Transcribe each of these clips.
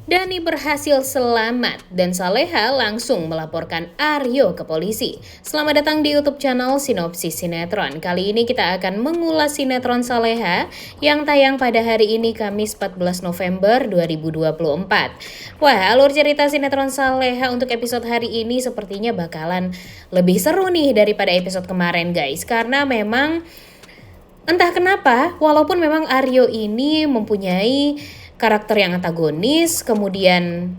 Dani berhasil selamat dan Saleha langsung melaporkan Aryo ke polisi. Selamat datang di YouTube channel Sinopsis Sinetron. Kali ini kita akan mengulas sinetron Saleha yang tayang pada hari ini Kamis 14 November 2024. Wah, alur cerita sinetron Saleha untuk episode hari ini sepertinya bakalan lebih seru nih daripada episode kemarin guys. Karena memang entah kenapa, walaupun memang Aryo ini mempunyai karakter yang antagonis, kemudian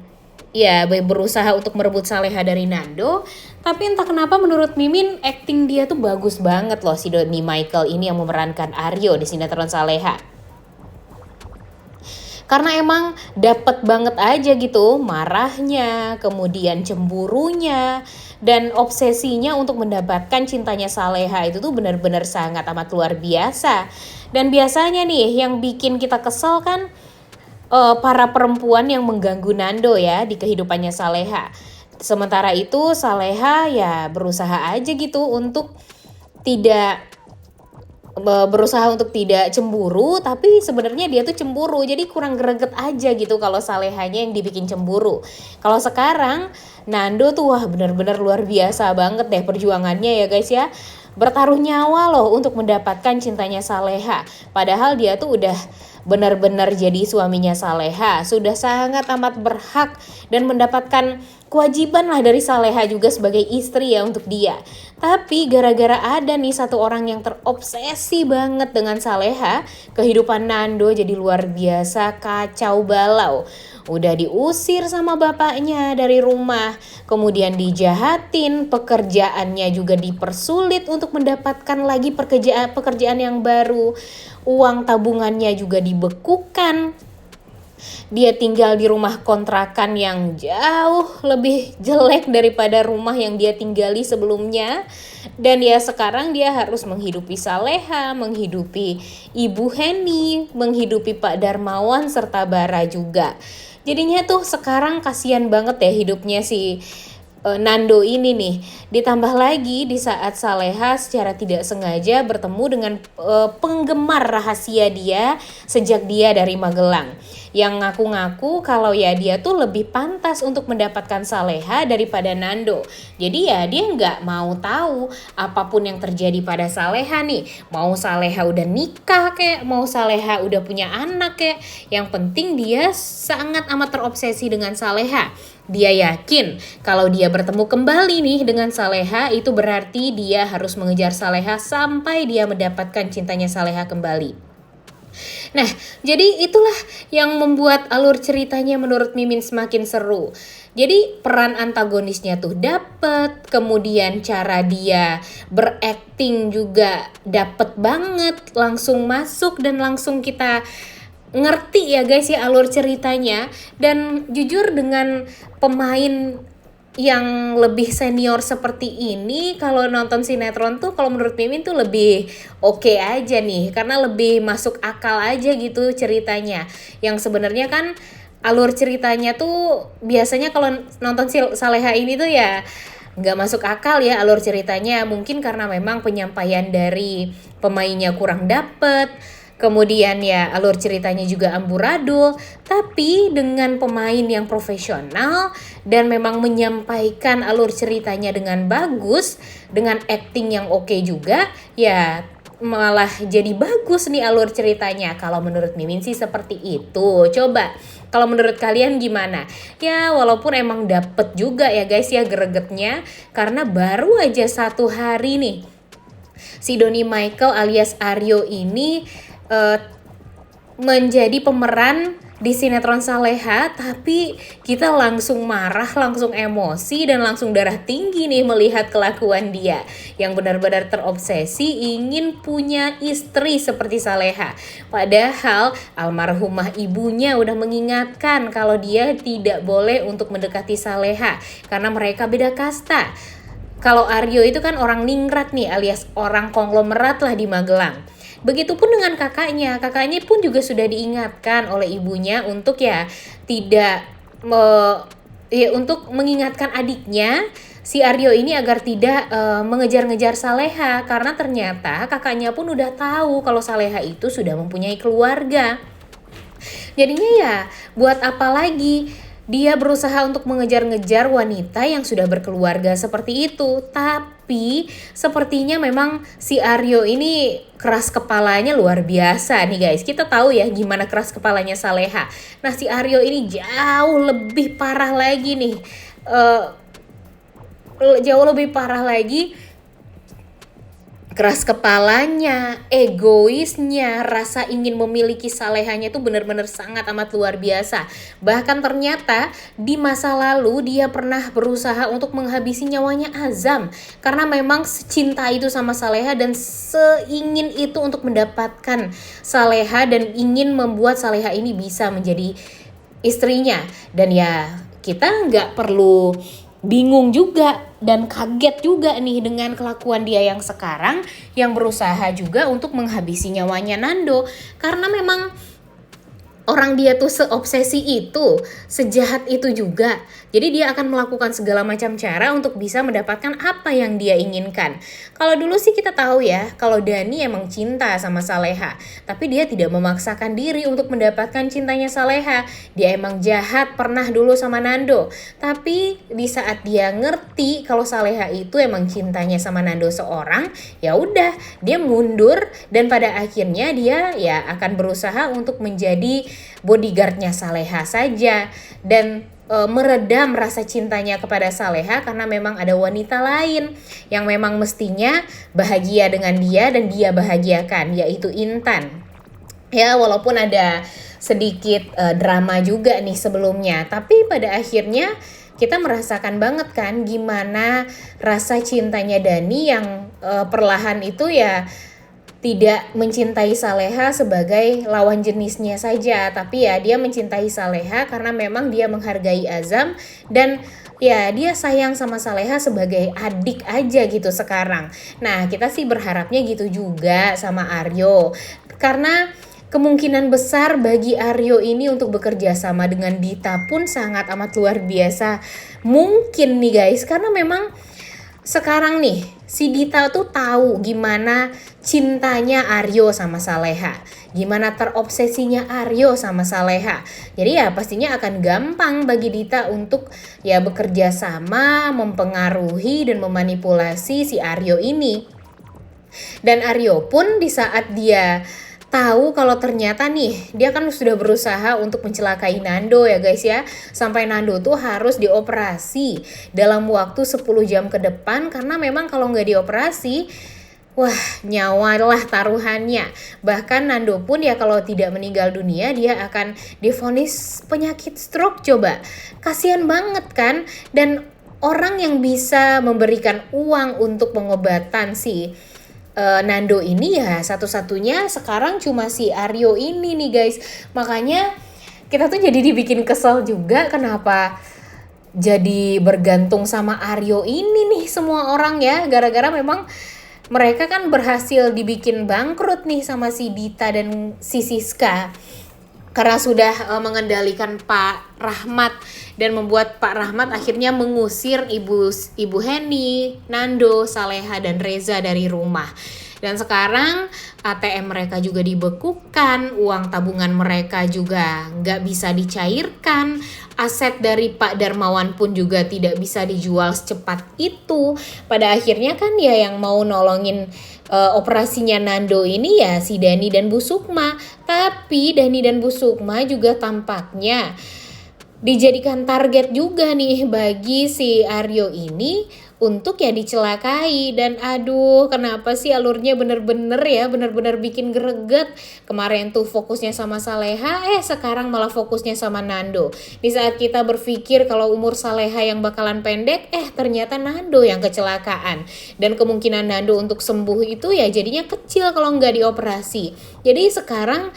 ya berusaha untuk merebut Saleha dari Nando, tapi entah kenapa menurut Mimin acting dia tuh bagus banget loh si Doni Michael ini yang memerankan Aryo di sinetron Saleha. Karena emang dapet banget aja gitu marahnya, kemudian cemburunya, dan obsesinya untuk mendapatkan cintanya Saleha itu tuh benar-benar sangat amat luar biasa. Dan biasanya nih yang bikin kita kesel kan para perempuan yang mengganggu Nando ya di kehidupannya Saleha. Sementara itu Saleha ya berusaha aja gitu untuk tidak cemburu, tapi sebenarnya dia tuh cemburu, jadi kurang greget aja gitu kalau Salehanya yang dibikin cemburu. Kalau sekarang Nando tuh wah benar-benar luar biasa banget deh perjuangannya ya guys ya, bertaruh nyawa loh untuk mendapatkan cintanya Saleha, padahal dia tuh udah benar-benar jadi suaminya Saleha, sudah sangat amat berhak dan mendapatkan kewajiban lah dari Saleha juga sebagai istri ya untuk dia. Tapi gara-gara ada nih satu orang yang terobsesi banget dengan Saleha, kehidupan Nando jadi luar biasa kacau balau. Udah diusir sama bapaknya dari rumah, kemudian dijahatin, pekerjaannya juga dipersulit untuk mendapatkan lagi pekerjaan yang baru. Uang tabungannya juga dibekukan. Dia tinggal di rumah kontrakan yang jauh lebih jelek daripada rumah yang dia tinggali sebelumnya. Dan ya sekarang dia harus menghidupi Saleha, menghidupi Ibu Heni, menghidupi Pak Darmawan serta Bara juga. Jadinya tuh sekarang kasihan banget ya hidupnya si Nando ini nih. Ditambah lagi di saat Saleha secara tidak sengaja bertemu dengan penggemar rahasia dia sejak dia dari Magelang, yang ngaku-ngaku kalau ya dia tuh lebih pantas untuk mendapatkan Saleha daripada Nando. Jadi ya dia nggak mau tahu apapun yang terjadi pada Saleha nih. Mau Saleha udah nikah kek, mau Saleha udah punya anak kek, yang penting dia sangat amat terobsesi dengan Saleha. Dia yakin kalau dia bertemu kembali nih dengan Saleha, itu berarti dia harus mengejar Saleha sampai dia mendapatkan cintanya Saleha kembali. Nah, jadi itulah yang membuat alur ceritanya menurut Mimin semakin seru. Jadi peran antagonisnya tuh dapet, kemudian cara dia berakting juga dapet banget, langsung masuk dan langsung kita ngerti ya guys ya alur ceritanya. Dan jujur dengan pemain yang lebih senior seperti ini, kalau nonton sinetron tuh kalau menurut Mimin tuh lebih oke aja nih, karena lebih masuk akal aja gitu ceritanya. Yang sebenarnya kan alur ceritanya tuh biasanya kalau nonton Saleha ini tuh ya nggak masuk akal ya alur ceritanya, mungkin karena memang penyampaian dari pemainnya kurang dapet. Kemudian ya alur ceritanya juga amburadul, tapi dengan pemain yang profesional dan memang menyampaikan alur ceritanya dengan bagus, dengan acting yang oke juga, ya malah jadi bagus nih alur ceritanya. Kalau menurut Mimin sih seperti itu. Coba kalau menurut kalian gimana? Ya walaupun emang dapet juga ya guys ya gregetnya, karena baru aja 1 hari nih si Doni Michael alias Aryo ini menjadi pemeran di sinetron Saleha, tapi kita langsung marah, langsung emosi, dan langsung darah tinggi nih melihat kelakuan dia yang benar-benar terobsesi ingin punya istri seperti Saleha. Padahal almarhumah ibunya udah mengingatkan kalau dia tidak boleh untuk mendekati Saleha karena mereka beda kasta. Kalau Aryo itu kan orang ningrat nih, alias orang konglomerat lah di Magelang. Begitupun dengan kakaknya pun juga sudah diingatkan oleh ibunya untuk ya tidak untuk mengingatkan adiknya si Aryo ini agar tidak mengejar-ngejar Saleha, karena ternyata kakaknya pun udah tahu kalau Saleha itu sudah mempunyai keluarga. Jadinya ya buat apa lagi dia berusaha untuk mengejar-ngejar wanita yang sudah berkeluarga seperti itu. Tapi sepertinya memang si Aryo ini keras kepalanya luar biasa nih guys. Kita tahu ya gimana keras kepalanya Saleha. Nah si Aryo ini jauh lebih parah lagi nih. Jauh lebih parah lagi, keras kepalanya, egoisnya, rasa ingin memiliki Salehanya tuh benar-benar sangat amat luar biasa. Bahkan ternyata di masa lalu dia pernah berusaha untuk menghabisi nyawanya Azam karena memang cinta itu sama Saleha dan seingin itu untuk mendapatkan Saleha dan ingin membuat Saleha ini bisa menjadi istrinya. Dan ya kita nggak perlu bingung juga dan kaget juga nih dengan kelakuan dia yang sekarang yang berusaha juga untuk menghabisi nyawanya Nando karena memang orang dia tuh seobsesi itu, sejahat itu juga. Jadi dia akan melakukan segala macam cara untuk bisa mendapatkan apa yang dia inginkan. Kalau dulu sih kita tahu ya, kalau Dani emang cinta sama Saleha, tapi dia tidak memaksakan diri untuk mendapatkan cintanya Saleha. Dia emang jahat pernah dulu sama Nando. Tapi di saat dia ngerti kalau Saleha itu emang cintanya sama Nando seorang, ya udah, dia mundur dan pada akhirnya dia ya akan berusaha untuk menjadi bodyguardnya Saleha saja dan meredam rasa cintanya kepada Saleha karena memang ada wanita lain yang memang mestinya bahagia dengan dia dan dia bahagiakan, yaitu Intan. Ya walaupun ada sedikit drama juga nih sebelumnya, tapi pada akhirnya kita merasakan banget kan gimana rasa cintanya Dani yang perlahan itu ya tidak mencintai Saleha sebagai lawan jenisnya saja, tapi ya dia mencintai Saleha karena memang dia menghargai Azam dan ya dia sayang sama Saleha sebagai adik aja gitu sekarang. Nah kita sih berharapnya gitu juga sama Aryo karena kemungkinan besar bagi Aryo ini untuk bekerja sama dengan Dita pun sangat amat luar biasa mungkin nih guys, karena memang sekarang nih si Dita tuh tahu gimana cintanya Aryo sama Saleha, gimana terobsesinya Aryo sama Saleha. Jadi ya pastinya akan gampang bagi Dita untuk ya bekerja sama, mempengaruhi dan memanipulasi si Aryo ini. Dan Aryo pun di saat dia tahu kalau ternyata nih dia kan sudah berusaha untuk mencelakai Nando ya guys ya, sampai Nando tuh harus dioperasi dalam waktu 10 jam ke depan karena memang kalau nggak dioperasi wah nyawa lah taruhannya. Bahkan Nando pun ya kalau tidak meninggal dunia dia akan divonis penyakit stroke. Coba kasihan banget kan, dan orang yang bisa memberikan uang untuk pengobatan si Nando ini ya satu-satunya sekarang cuma si Aryo ini nih guys. Makanya kita tuh jadi dibikin kesel juga kenapa jadi bergantung sama Aryo ini nih semua orang ya, gara-gara memang mereka kan berhasil dibikin bangkrut nih sama si Dita dan si Siska karena sudah mengendalikan Pak Rahmat dan membuat Pak Rahmat akhirnya mengusir Ibu Heni, Nando, Saleha dan Reza dari rumah. Dan sekarang ATM mereka juga dibekukan, uang tabungan mereka juga nggak bisa dicairkan, aset dari Pak Darmawan pun juga tidak bisa dijual secepat itu. Pada akhirnya kan ya yang mau nolongin operasinya Nando ini ya si Dani dan Bu Sukma. Tapi Dani dan Bu Sukma juga tampaknya dijadikan target juga nih bagi si Aryo ini untuk ya dicelakai. Dan aduh kenapa sih alurnya bener-bener bikin greget. Kemarin tuh fokusnya sama Saleha, sekarang malah fokusnya sama Nando. Di saat kita berpikir kalau umur Saleha yang bakalan pendek, ternyata Nando yang kecelakaan. Dan kemungkinan Nando untuk sembuh itu ya jadinya kecil kalau nggak dioperasi. Jadi sekarang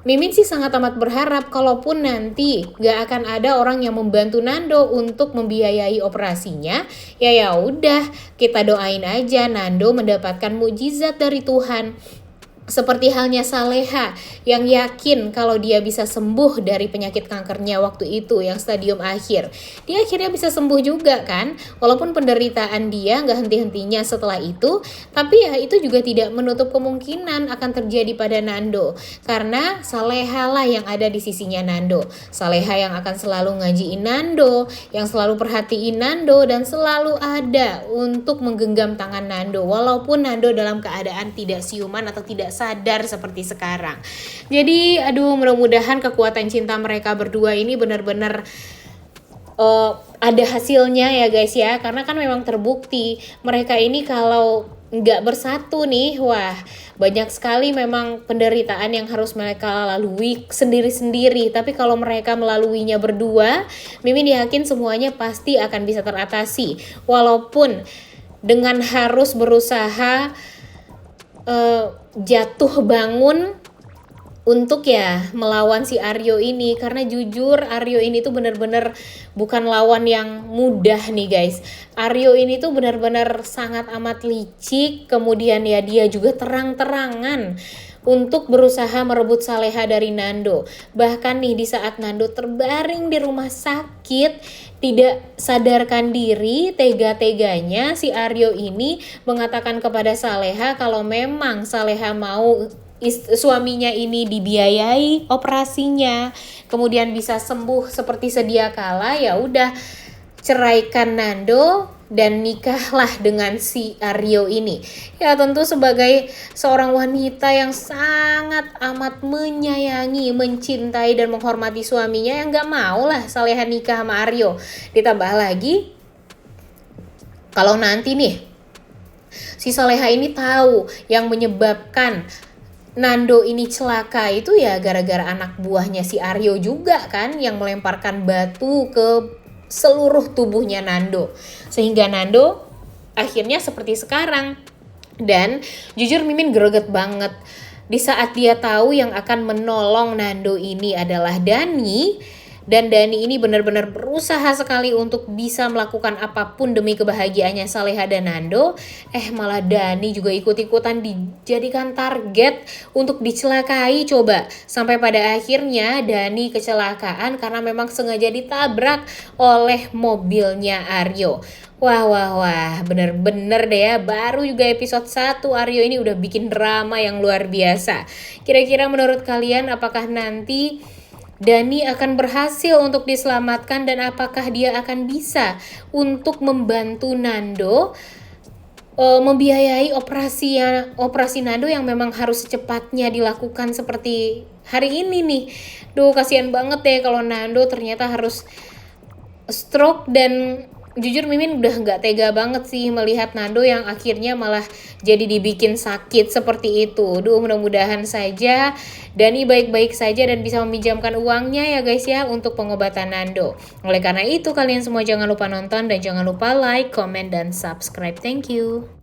Mimin sih sangat amat berharap kalaupun nanti gak akan ada orang yang membantu Nando untuk membiayai operasinya, ya udah kita doain aja Nando mendapatkan mukjizat dari Tuhan. Seperti halnya Saleha yang yakin kalau dia bisa sembuh dari penyakit kankernya waktu itu yang stadium akhir. Dia akhirnya bisa sembuh juga kan, walaupun penderitaan dia nggak henti-hentinya setelah itu, tapi ya itu juga tidak menutup kemungkinan akan terjadi pada Nando. Karena Saleha lah yang ada di sisinya Nando. Saleha yang akan selalu ngajiin Nando, yang selalu perhatiin Nando, dan selalu ada untuk menggenggam tangan Nando. Walaupun Nando dalam keadaan tidak siuman atau tidak sadar seperti sekarang. Jadi aduh, mudah-mudahan kekuatan cinta mereka berdua ini benar-benar ada hasilnya ya guys ya, karena kan memang terbukti mereka ini kalau nggak bersatu nih, wah banyak sekali memang penderitaan yang harus mereka lalui sendiri-sendiri. Tapi kalau mereka melaluinya berdua, Mimin yakin semuanya pasti akan bisa teratasi, walaupun dengan harus berusaha jatuh bangun untuk ya melawan si Aryo ini. Karena jujur Aryo ini tuh bener-bener bukan lawan yang mudah nih guys. Aryo ini tuh bener-bener sangat amat licik, kemudian ya dia juga terang-terangan untuk berusaha merebut Saleha dari Nando. Bahkan nih di saat Nando terbaring di rumah sakit, tidak sadarkan diri, tega-teganya si Aryo ini mengatakan kepada Saleha kalau memang Saleha mau suaminya ini dibiayai operasinya, kemudian bisa sembuh seperti sedia kala, ya udah ceraikan Nando dan nikahlah dengan si Aryo ini. Ya tentu sebagai seorang wanita yang sangat amat menyayangi, mencintai dan menghormati suaminya, yang gak mau lah Saleha nikah sama Aryo. Ditambah lagi kalau nanti nih si Saleha ini tahu yang menyebabkan Nando ini celaka itu ya gara-gara anak buahnya si Aryo juga kan, yang melemparkan batu ke seluruh tubuhnya Nando, sehingga Nando akhirnya seperti sekarang. Dan jujur Mimin greget banget di saat dia tahu yang akan menolong Nando ini adalah Dani. Dan Dani ini benar-benar berusaha sekali untuk bisa melakukan apapun demi kebahagiaannya Saleha dan Nando. Malah Dani juga ikut-ikutan dijadikan target untuk dicelakai coba. Sampai pada akhirnya Dani kecelakaan karena memang sengaja ditabrak oleh mobilnya Aryo. Wah, bener-bener deh ya, baru juga episode 1 Aryo ini udah bikin drama yang luar biasa. Kira-kira menurut kalian apakah nanti Dani akan berhasil untuk diselamatkan, dan apakah dia akan bisa untuk membantu Nando membiayai operasi Nando yang memang harus secepatnya dilakukan seperti hari ini nih. Duh, kasihan banget deh kalau Nando ternyata harus stroke. Dan jujur Mimin udah gak tega banget sih melihat Nando yang akhirnya malah jadi dibikin sakit seperti itu. Duh, mudah-mudahan saja Dani baik-baik saja dan bisa meminjamkan uangnya ya guys ya untuk pengobatan Nando. Oleh karena itu kalian semua jangan lupa nonton dan jangan lupa like, comment, dan subscribe. Thank you.